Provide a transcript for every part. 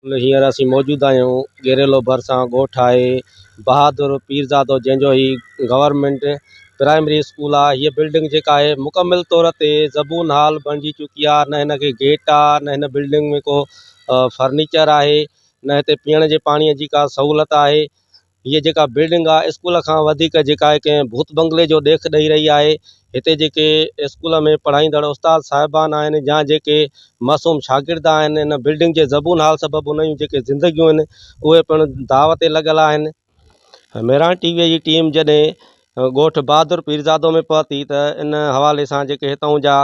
हींअर असीं मौजूदु आहियूं गेरेलो भरिसां ॻोठु आहे बहादुर पीरज़ादो, जंहिंजो ही गवर्नमेंट प्राइमरी स्कूल आहे। हीअ बिल्डिंग जेका आहे मुकमिल तौर ते ज़बून हाल बणिजी चुकी आहे। न हिन खे गेट आहे, न हिन बिल्डिंग में को फर्नीचर आहे, न हिते पीअण जे पाणीअ जी का सहूलियत आहे। हीअ जेका बिल्डिंग आहे स्कूल खां वधीक जेका आहे कंहिं भूत बंगले जो ॾेख ॾेई रही आहे। हिते जेके स्कूल में पढ़ाईंदड़ उस्ताद साहिबान आहिनि या जेके मासूम शागिर्द आहिनि, इन बिल्डिंग जे ज़बून हाल सबबु उन्हनि जूं जेके ज़िंदगियूं आहिनि उहे पिणु दाव ते लॻल आहिनि। मेरान टीवीअ जी टीम जॾहिं ॻोठु बहादुर पीरज़ादो में पहुती त इन हवाले सां जेके हितां जा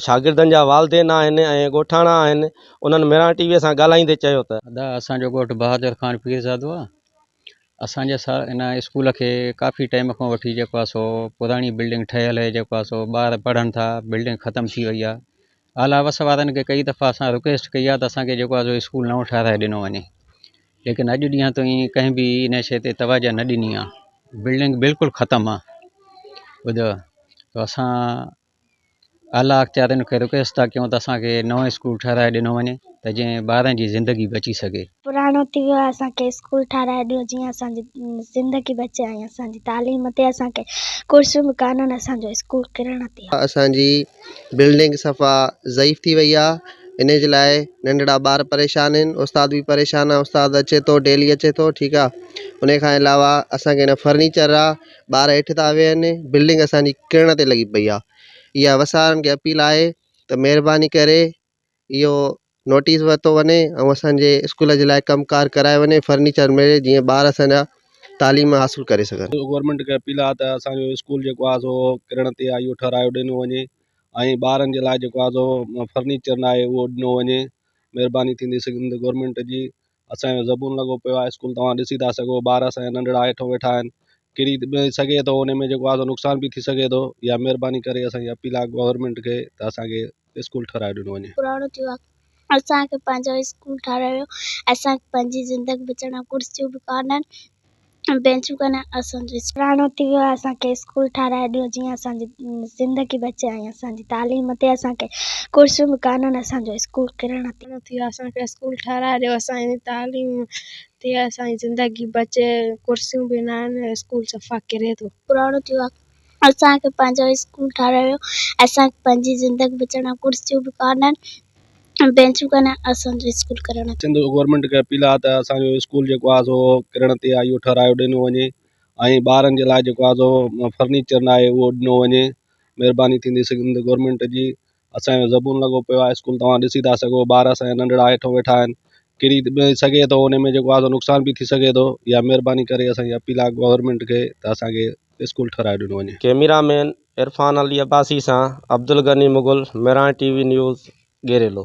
शागिर्दनि जा वालदेन आहिनि ऐं ॻोठाणा आहिनि, उन्हनि मेरान टीवीअ सां ॻाल्हाईंदे चयो त असांजो ॻोठु बहादुर ख़ान पीरज़ादो आहे। असांजे इन स्कूल खे काफ़ी टाइम खां वठी जेको आहे सो पुराणी बिल्डिंग ठहियल आहे, जेको आहे सो ॿार पढ़नि था, बिल्डिंग ख़तमु थी वई आहे। आला हवस वारनि खे कई दफ़ा असां रिक्वेस्ट कई आहे त असांखे जेको आहे सो स्कूल नओं ठाराए ॾिनो वञे, लेकिन अॼु ॾींहं ताईं कंहिं बि इन शइ ते तवजह न ॾिनी आहे। बिल्डिंग बिल्कुलु ख़तमु आहे। ॿुधो त असां आला अख़्तियारनि खे रिक्वेस्ट था कयूं त असांखे नओं स्कूल ठाराए ॾिनो वञे त जीअं ॿारनि जी ज़िंदगी बची सघे। पुराणो थी वियो आहे, असांखे स्कूल ठाराए ॾियो जीअं असांजी ज़िंदगी बचे ऐं असांजी तालीम ते असांखे कुर्सियूं बि कान्हनि, असांजो स्कूल किरण थी आहे। असांजी बिल्डिंग सफ़ा ज़ईफ़ थी वई आहे। इन जे लाइ नंढड़ा ॿार परेशान आहिनि, उस्ताद बि परेशान आहे। उस्ताद अचे थो, डेली अचे थो, ठीकु आहे। उन खां अलावा असांखे न फर्नीचर आहे, ॿार हेठि था वेहनि, बिल्डिंग असांजी किरण ते लॻी पई आहे। इहा वसारनि खे अपील आहे त महिरबानी करे इहो नोटिस वरितो वञे ऐं असांजे स्कूल जे लाइ कमकार कराए वञे, फर्नीचर मिले जीअं ॿार असांजा तालीम हासिलु करे सघनि। गवर्नमेंट खे अपील आहे त असांजो स्कूल जेको आहे सो किरण ते आहे, इहो ठाराए ॾिनो वञे ऐं ॿारनि जे लाइ जेको आहे सो फर्नीचर न आहे उहो ॾिनो वञे। महिरबानी थींदी सिंध गवर्नमेंट जी। असांजो ज़बून लॻो पियो आहे स्कूल, तव्हां ॾिसी था सघो, ॿार असांजा नंढड़ा हेठि वेठा आहिनि, किरी सघे थो, उन में जेको आहे नुक़सान बि थी सघे थो। इहा महिरबानी करे असांजी अपील आहे गवर्नमेंट खे त असांखे स्कूल ठाराए ॾिनो वञे। पुराणो थियो आहे, असांखे पंहिंजो स्कूल ठारायो, असांखे पंहिंजी ज़िंदगी बचाइण, कुर्सियूं बि कान्हनि, बेंचूं कान्हनि, असांजो पुराणो थी वियो आहे। असांखे स्कूल ठाराए ॾियो जीअं असांजी ज़िंदगी बचे ऐं असांजी तालीम ते असांखे कुर्सियूं बि कान्हनि, असांजो स्कूल किरण थी आहे। असांखे स्कूल ठाराए ॾियो, असांजी तालीम ते असांजी ज़िंदगी बचे, कुर्सियूं बि न आहिनि, स्कूल सफ़ा किरे थो। पुराणो थियो आहे, असांखे पंहिंजो स्कूल ठारायो, असांखे पंहिंजी ज़िंदगी बचाइण, कुर्सियूं बि कान्हनि, बेंचूं कान्हनि, असांजो स्कूल किरण। सिंध गवर्नमेंट खे अपील आहे त असांजो स्कूल जेको आहे सो किरण ते आहे, इहो ठाराए ॾिनो वञे ऐं ॿारनि जे लाइ जेको आहे सो फर्नीचर न आहे उहो ॾिनो वञे। महिरबानी थींदी सिंध गवर्नमेंट जी। असांजो ज़बून लॻो पियो आहे स्कूल, तव्हां ॾिसी था सघो, ॿार असांजा नंढड़ा हेठि वेठा आहिनि, किरी सघे थो, उन में जेको आहे नुक़सान बि थी सघे थो। इहा महिरबानी करे असांजी अपील आहे गवर्नमेंट खे त असांखे स्कूल ठाराए ॾिनो वञे। कैमरामैन इरफान अली अब्बासी सां अब्दुल गनी मुगल, मेरान टीवी न्यूज़, गेरेलो।